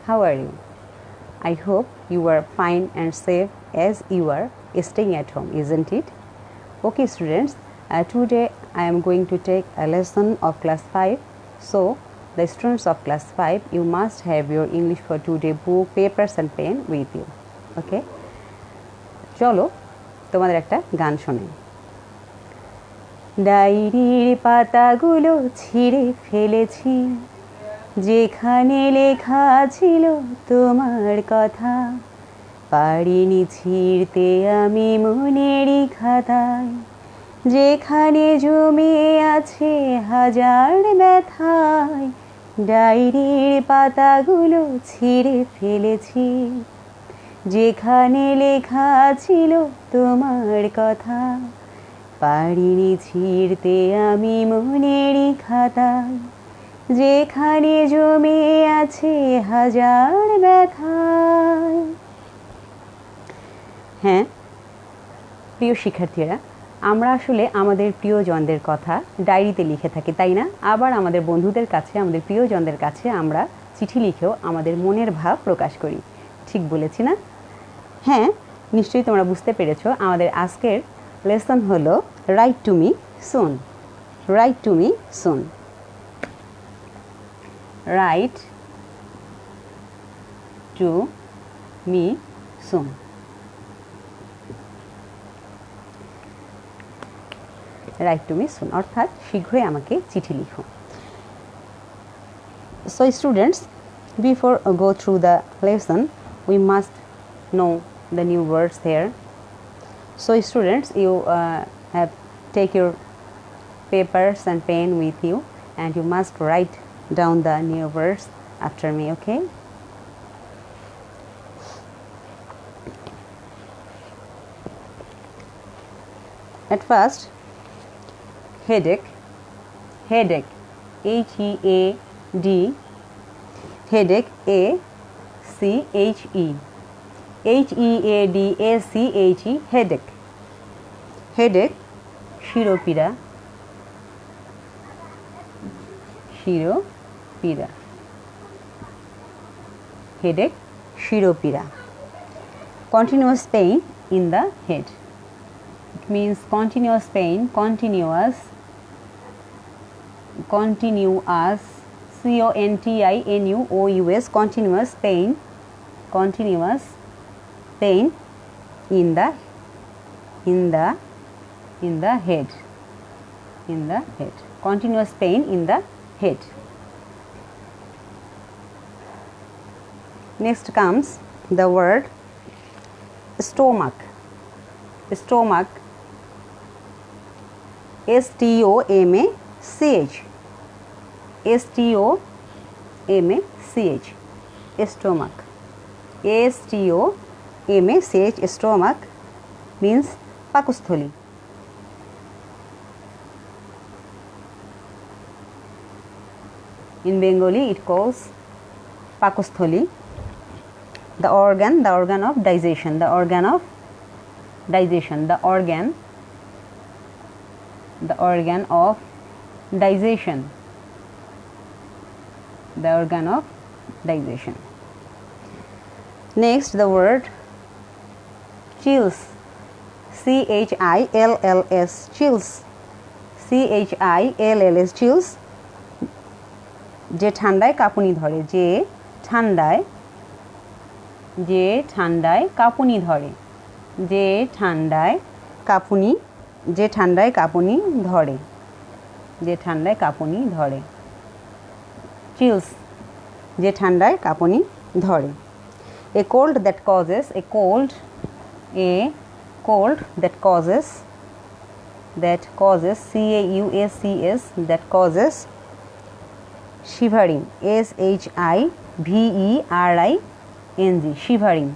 How are you? I hope you are fine and safe as you are staying at home, isn't it? Okay, students, today I am going to take a lesson of class 5. So, the students of class 5, you must have your English for today book, papers and pen with you. Okay? চলো তোমাদের একটা গান শোনাই। ডায়েরির পাতাগুলো ছিঁড়ে ফেলেছি, যেখানে লেখা ছিল তোমার কথা, পারিনি ছিঁড়তে আমি মনেরই খাতায়, যেখানে জমে আছে হাজার ব্যথায়। ডায়েরির পাতাগুলো ছিঁড়ে ফেলেছি, যেখানে লেখা ছিল তোমার কথা, পারিনি ছিঁড়তে আমি মনেরই খাতায়, যেখানে জমে আছে হাজার ব্যথায়। হ্যাঁ প্রিয় শিক্ষার্থীরা, আমরা আসলে আমাদের প্রিয়জনদের কথা ডায়েরিতে লিখে থাকি, তাই না? আবার আমাদের বন্ধুদের কাছে, আমাদের প্রিয়জনদের কাছে আমরা চিঠি লিখেও আমাদের মনের ভাব প্রকাশ করি। ঠিক বলেছি না? হ্যাঁ, নিশ্চয়ই তোমরা বুঝতে পেরেছো। আমাদের আজকের লেসন হলো right to me soon. Write to me soon. Write to me soon. Write to me সুন অর্থাৎ শীঘ্রই আমাকে চিঠি লিখো। So students, before go through the lesson, we must know the new words here. So students, you have take your papers and pen with you, and you must write down the new words after me, okay? At first, headache, headache, H-E-A-D, headache, A-C-H-E, H-E-A-D-A-C-H-E, headache, headache, শিরোপীড়া, শিরোপীড়া, headache, শিরোপীড়া, continuous pain in the head. It means continuous pain, continuous, C-O-N-T-I-N-U-O-U-S, continuous pain, continuous pain in the head, in the head, continuous pain in the head. Next comes the word stomach. Stomach, S-T-O-M-A-C-H, S-T-O-M-A-C-H, stomach, S-T-O-M-A-C-H, stomach means পাকস্থলী। In Bengali it calls পাকস্থলী, the organ of digestion, the organ of digestion, the organ of digestion, the organ of digestion. Next, the word chills, C-H-I-L-L-S, chills, C-H-I-L-L-S, chills, যে ঠান্ডায় কাঁপুনি ধরে, যে ঠান্ডায় কাঁপুনি ধরে, যে ঠান্ডায় কাঁপুনি, যে ঠান্ডায় কাঁপুনি ধরে, যে ঠান্ডায় কাঁপুনি ধরে, chills, যে ঠান্ডায় কাঁপুনি ধরে। A cold that causes, a cold that causes, C-A-U-S-C-S, that causes shivering, S-H-I-V-E-R-I-N-G, shivering.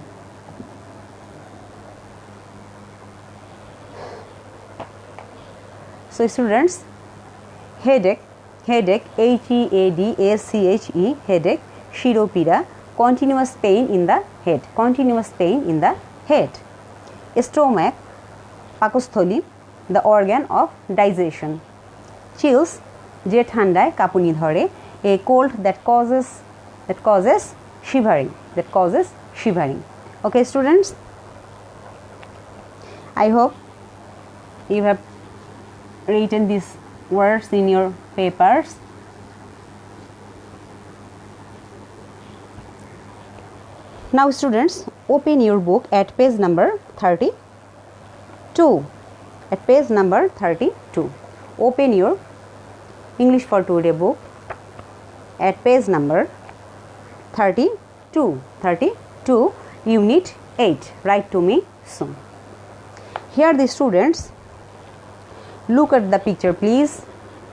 So students, headache, H-E-A-D-A-C-H-E, headache, শিরোপীড়া, continuous pain in the head, continuous pain in the head. Stomach, পাকস্থলী, the organ of digestion. Chills, যে ঠান্ডায় কাঁপুনি ধরে, a cold that causes shivering, that causes shivering. Okay, students, I hope you have written these words in your papers. Now students, open your book at page number 32. At page number 32. Open your English for Today book at page number 32. 32, Unit 8. Write to me soon. Here the students, look at the picture please.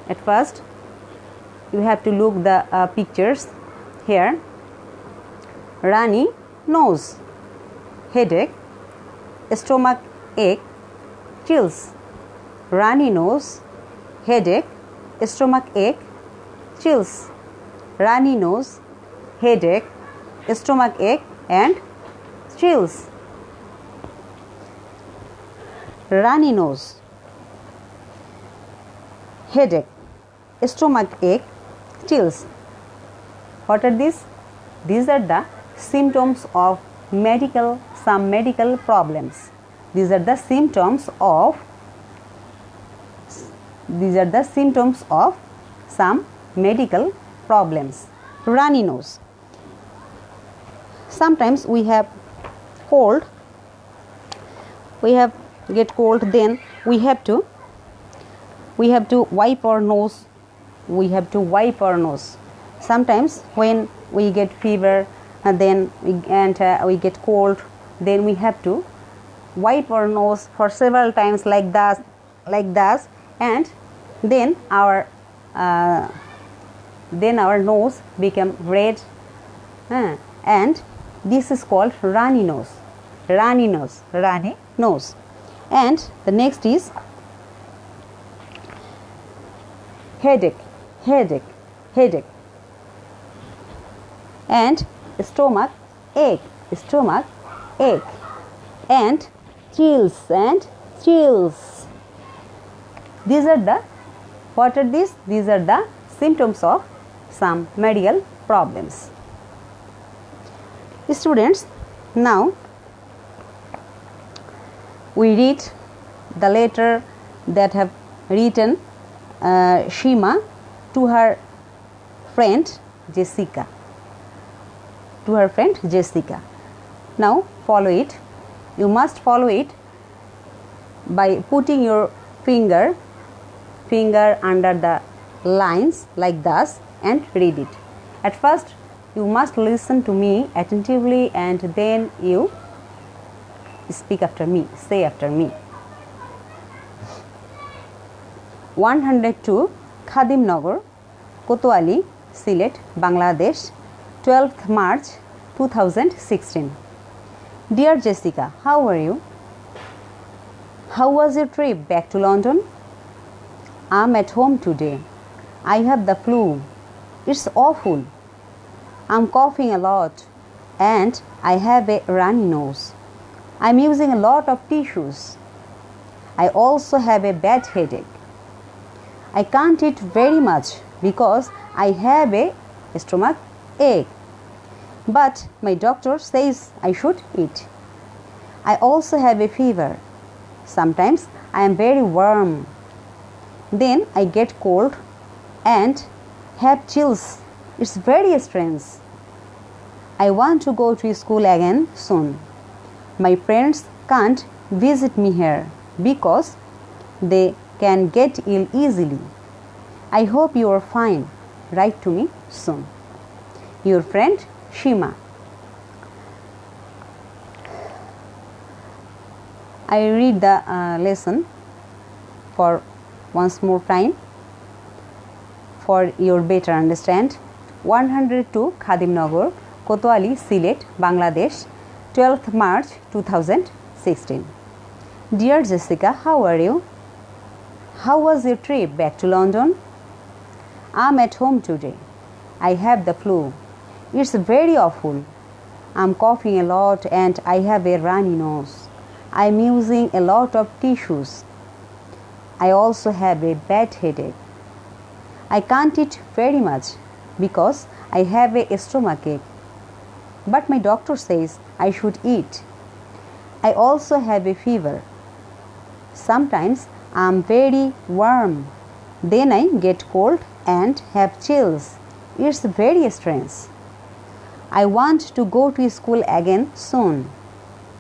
At first, you have to look the pictures here. Runny nose, headache, stomach ache, chills. Runny nose, headache, stomach ache, chills. Runny nose, headache, stomach ache and chills. Runny nose, headache, stomach ache, chills. What are these? These are the symptoms of some medical problems. These are the symptoms of some medical problems. Runny nose. Sometimes we have cold. Get cold, then we have to wipe our nose. Sometimes when we get fever and then we get cold, then we have to wipe our nose for several times like that, and then our nose become red, and this is called runny nose. And the next is headache, and stomach ache, and chills. These are the symptoms of some medical problems. Students, now we read the letter that have written Shima to her friend Jessica. Now follow it. You must follow it by putting your finger under the lines like this and read it. At first, you must listen to me attentively and then you speak after me, say after me. 102 Khadim Nagar, Kotwali, Sylhet, Bangladesh, 12th March 2016. Dear Jessica, how are you? How was your trip back to London? I'm at home today. I have the flu. It's awful. I'm coughing a lot and I have a runny nose. I'm using a lot of tissues. I also have a bad headache. I can't eat very much because I have a stomach ache. But my doctor says I should eat. I also have a fever. Sometimes I am very warm. Then I get cold and have chills. It's very strange. I want to go to school again soon. My friends can't visit me here because they can get ill easily. I hope you are fine. Write to me soon. Your friend Shima. I read the lesson for once more time for your better understand. 102 Khadim Nagar, Kotwali, Sylhet, Bangladesh, 12th March 2016. Dear Jessica, how are you? How was your trip back to London? I'm at home today. I have the flu. It's very awful. I'm coughing a lot and I have a runny nose. I'm using a lot of tissues. I also have a bad headache. I can't eat very much because I have a stomach ache. but my doctor says I should eat. I also have a fever. Sometimes I'm very warm, then I get cold and have chills. It's very strange. I want to go to school again soon.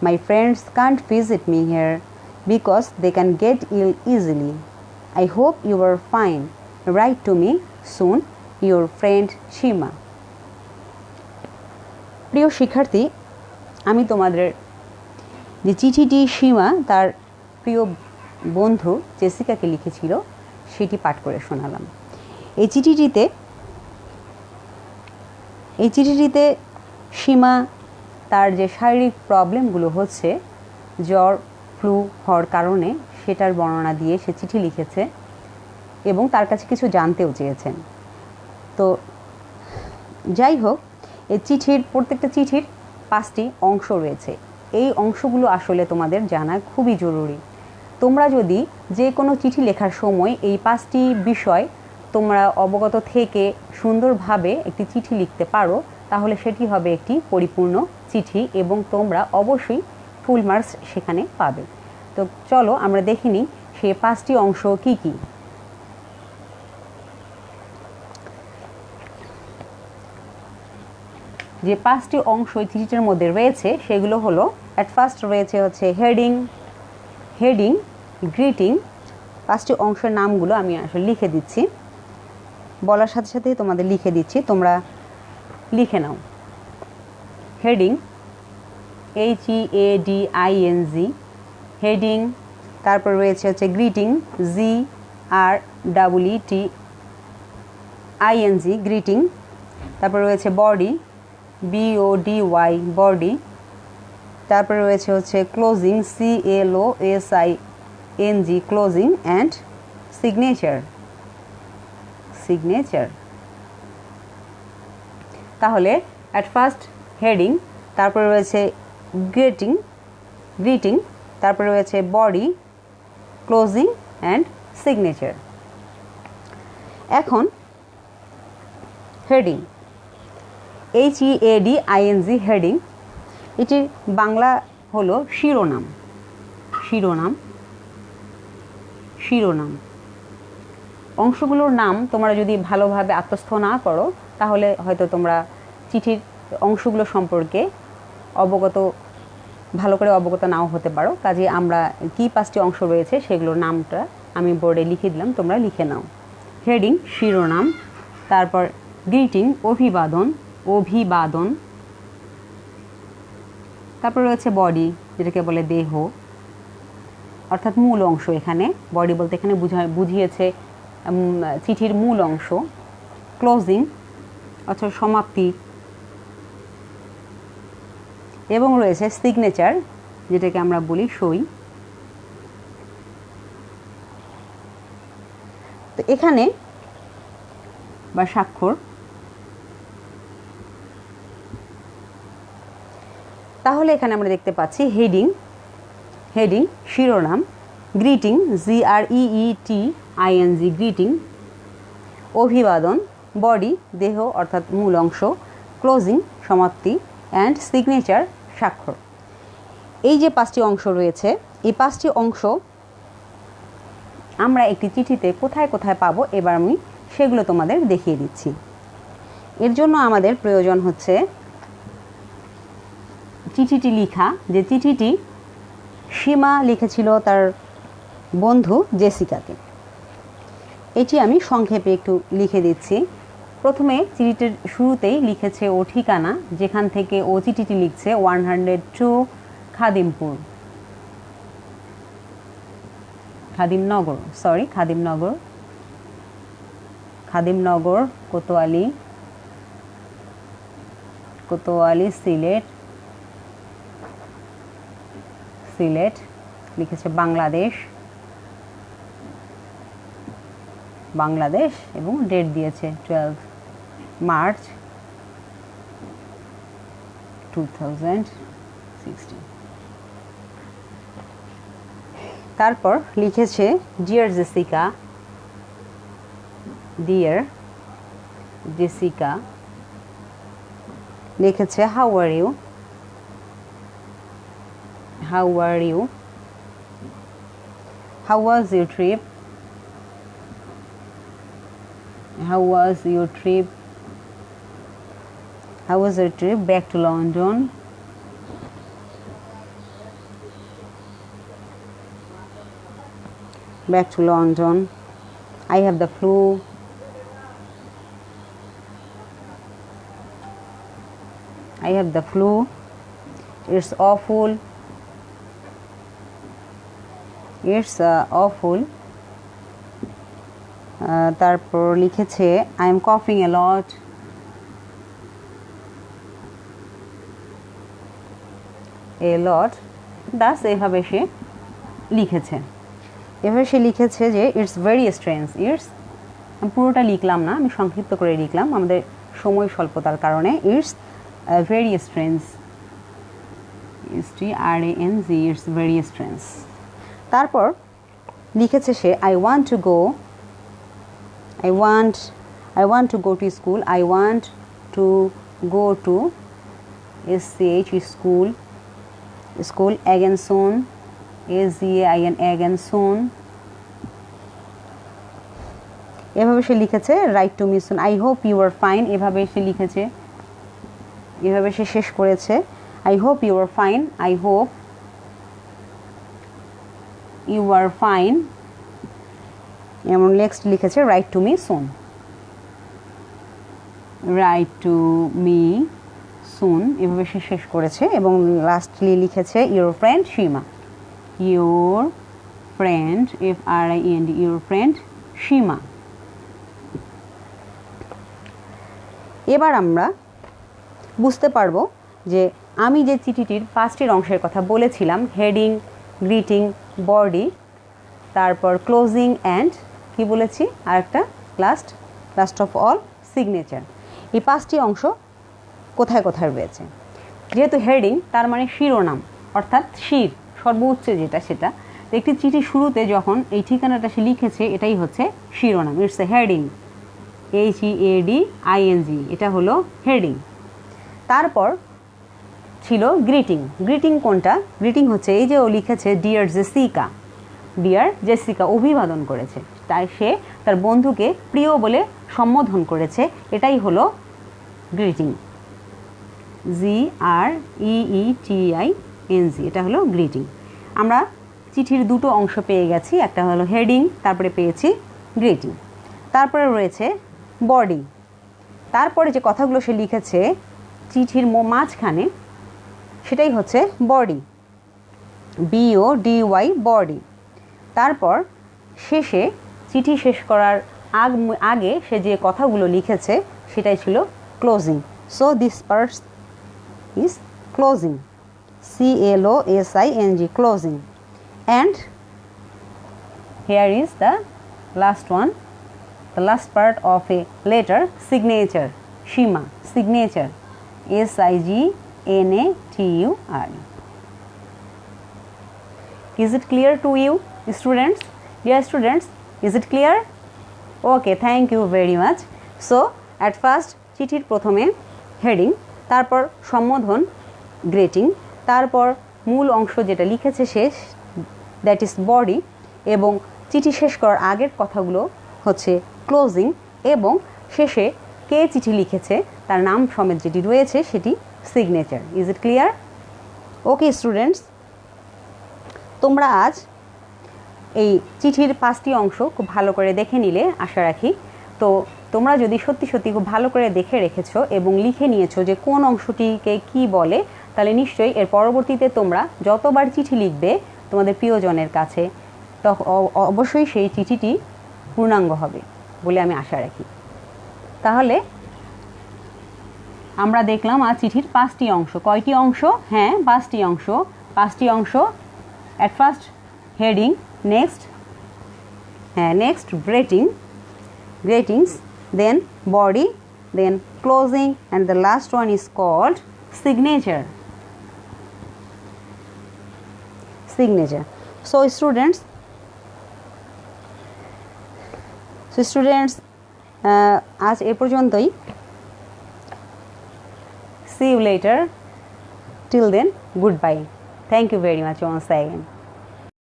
My friends can't visit me here because they can get ill easily. I hope you are fine. Write to me soon. Your friend Shima. প্রিয় শিক্ষার্থী, আমি তোমাদের যে চিঠিটি সীমা তার প্রিয় বন্ধু জেসিকাকে লিখেছিল সেটি পাঠ করে শোনালাম। এই চিঠিটিতে সীমা তার যে শারীরিক প্রবলেমগুলো হচ্ছে জ্বর ফ্লু হওয়ার কারণে সেটার বর্ণনা দিয়ে সে চিঠি লিখেছে এবং তার কাছে কিছু জানতেও চেয়েছেন। তো যাই হোক, এই প্রত্যেকটা চিঠির 5টি অংশ রয়েছে। এই অংশগুলো আসলে তোমাদের জানা খুবই জরুরি। তোমরা যদি যে কোনো চিঠি লেখার সময় এই 5টি বিষয় তোমরা অবগত থেকে সুন্দরভাবে একটি চিঠি লিখতে পারো, তাহলে সেটি হবে একটি পরিপূর্ণ চিঠি এবং তোমরা অবশ্যই ফুল মার্কস সেখানে পাবে। তো চলো আমরা দেখে নিই সেই 5টি অংশ কি কি। যে 5টি অংশ এই চিঠিটার মধ্যে রয়েছে সেগুলো হলো, অ্যাট ফার্স্ট রয়েছে হচ্ছে হেডিং, গ্রিটিং। 5টি অংশের নামগুলো আমি আসলে লিখে দিচ্ছি, বলার সাথে সাথে তোমাদের লিখে দিচ্ছি, তোমরা লিখে নাও। Heading HEADING, heading. তারপর রয়েছে হচ্ছে গ্রিটিং, GREETING, গ্রিটিং। তারপর রয়েছে বডি, BODY, বডি। তারপরে রয়েছে হচ্ছে closing, CLOSING, closing. And signature. তাহলে অ্যাট ফার্স্ট হেডিং, তারপরে রয়েছে গ্রিটিং, তারপরে রয়েছে বডি, ক্লোজিং অ্যান্ড সিগনেচার। এখন হেডিং, HEADING, হেডিং। এটির বাংলা হলো শিরোনাম। অংশগুলোর নাম তোমরা যদি ভালোভাবে আত্মস্থ না করো তাহলে হয়তো তোমরা চিঠির অংশগুলো সম্পর্কে ভালো করে অবগত নাও হতে পারো। কাজে আমরা কি 5টি অংশ রয়েছে সেগুলোর নামটা আমি বোর্ডে লিখে দিলাম, তোমরা লিখে নাও। হেডিং শিরোনাম, তারপর গ্রিটিং অভিবাদন, তারপর রয়েছে বডি যেটাকে বলে দেহ অর্থাৎ মূল অংশ। এখানে বডি বলতে এখানে বুঝিয়েছে চিঠির মূল অংশ। ক্লোজিং অর্থাৎ সমাপ্তি, এবং রয়েছে সিগনেচার যেটাকে আমরা বলি সই। তো এখানে বা স্বাক্ষর। তাহলে এখানে আমরা দেখতে পাচ্ছি হেডিং শিরোনাম, গ্রিটিং GREETING, গ্রিটিং, অভিবাদন বডি দেহ অর্থাৎ মূল অংশ, ক্লোজিং সমাপ্তি, অ্যান্ড সিগনেচার স্বাক্ষর। এই যে 5টি অংশ রয়েছে, এই 5টি অংশ আমরা একটি চিঠিতে কোথায় কোথায় পাবো এবার আমি সেগুলো তোমাদের দেখিয়ে দিচ্ছি। এর জন্য আমাদের প্রয়োজন হচ্ছে চিঠিটি লিখা, যে চিঠিটি সীমা লিখেছিল তার বন্ধু জেসিকাকে। এটি আমি সংক্ষেপে একটু লিখে দিচ্ছি। প্রথমে চিঠিটির শুরুতেই লিখেছে ও ঠিকানা, যেখান থেকে ও চিঠিটি লিখছে 102 খাদিমনগর কোতোয়ালি সিলেট লিখেছে বাংলাদেশ এবং ডেট দিয়েছে 12 মার্চ 2016। তারপর লিখেছে ডিয়ার জেসিকা লিখেছে how are you, how are you, how was your trip, how was your trip, how was your trip back to London, back to London. I have the flu. I have the flu. It's awful. It's awful. তারপর লিখেছে I am coughing a lot. A lot. Thus এভাবে সে লিখেছে। এভাবে সে লিখেছে যে it's very strange. It's পুরোটা লিখলাম না, আমি সংক্ষিপ্ত করে লিখলাম আমাদের সময় স্বল্পতার কারণে। It's very strange, STRANG, it's very strange. তারপর লিখেছে সে I want to go, I want to go to school. I want to go to SCH school again soon. SGAIN again soon. এভাবে সে লিখেছে write to me soon. I hope you are fine, এভাবে সে লিখেছে, এভাবে সে শেষ করেছে I hope you are fine, I hope you are fine. এমন নেক্সট লিখেছে write to me soon, write to me soon, এভাবে সে শেষ করেছে। এবং লাস্টলি লিখেছে your friend Seema, your friend, FRIEND, your friend Seema. এবার আমরা বুঝতে পারবো যে আমি যে চিঠিটির পাঁচটির অংশের কথা বলেছিলাম, হেডিং, গ্রিটিং, বডি, তারপর ক্লোজিং অ্যান্ড কি বলেছি আরেকটা লাস্ট অফ অল সিগনেচার, এই পাঁচটি অংশ কোথায় কোথায় রয়েছে। যেহেতু হেডিং তার মানে শিরোনাম, অর্থাৎ শির সর্বোচ্চ যেটা সেটা, তো একটি চিঠি শুরুতে যখন এই ঠিকানাটা সে লিখেছে এটাই হচ্ছে শিরোনাম, ইটস এ হেডিং, HEADING, এটা হলো হেডিং। তারপর ছিল গ্রিটিং। গ্রিটিং কোনটা? গ্রিটিং হচ্ছে এই যে ও লিখেছে ডিয়ার জেসিকা, ডিয়ার জেসিকা, অভিবাদন করেছে, তাই সে তার বন্ধুকে প্রিয় বলে সম্বোধন করেছে, এটাই হলো গ্রিটিং, GREETING, এটা হলো গ্রিটিং। আমরা চিঠির দুটো অংশ পেয়ে গেছি, একটা হলো হেডিং, তারপরে পেয়েছি গ্রিটিং। তারপরে রয়েছে বডি, তারপরে যে কথাগুলো সে লিখেছে চিঠির মাঝখানে সেটাই হচ্ছে বডি, BODY, বডি। তারপর শেষে চিঠি শেষ করার আগে সে যে কথাগুলো লিখেছে সেটাই ছিল closing. So this part is closing, CLOSING, closing. And here is the last one, the last part of a letter, signature, Shima, signature, SIGNATUR. Is it clear to you, students? Dear students, is it clear? Okay, thank you very much. So at first চিঠির প্রথমে heading, তারপর সম্বোধন greeting, তারপর মূল অংশ যেটা লিখেছে শেষ, দ্যাট ইজ বডি, এবং চিঠি শেষ করার আগের কথাগুলো হচ্ছে ক্লোজিং, এবং শেষে কে চিঠি লিখেছে তার নাম সমেত যেটি রয়েছে সেটি signature. Is it clear? Okay students, তোমরা আজ এই চিঠির পাঁচটি অংশ খুব ভালো করে দেখে নিলে আশা রাখি। তো তোমরা যদি সত্যি সত্যি খুব ভালো করে দেখে রেখেছো এবং লিখে নিয়েছো যে কোন অংশটিকে কি বলে, তাহলে নিশ্চয়ই এর পরবর্তীতে তোমরা যতবার চিঠি লিখবে তোমাদের প্রিয়জনের কাছে অবশ্যই সেই চিঠিটি পূর্ণাঙ্গ হবে বলে আমি আশা রাখি। তাহলে আমরা দেখলাম আজ চিঠির পাঁচটি অংশ। কয়টি অংশ? হ্যাঁ, পাঁচটি অংশ। পাঁচটি অংশ, at first heading, next greetings, then body, then closing, and the last one is called signature. So students, আজ এ পর্যন্তই। See you later. Till then, goodbye. Thank you very much once again.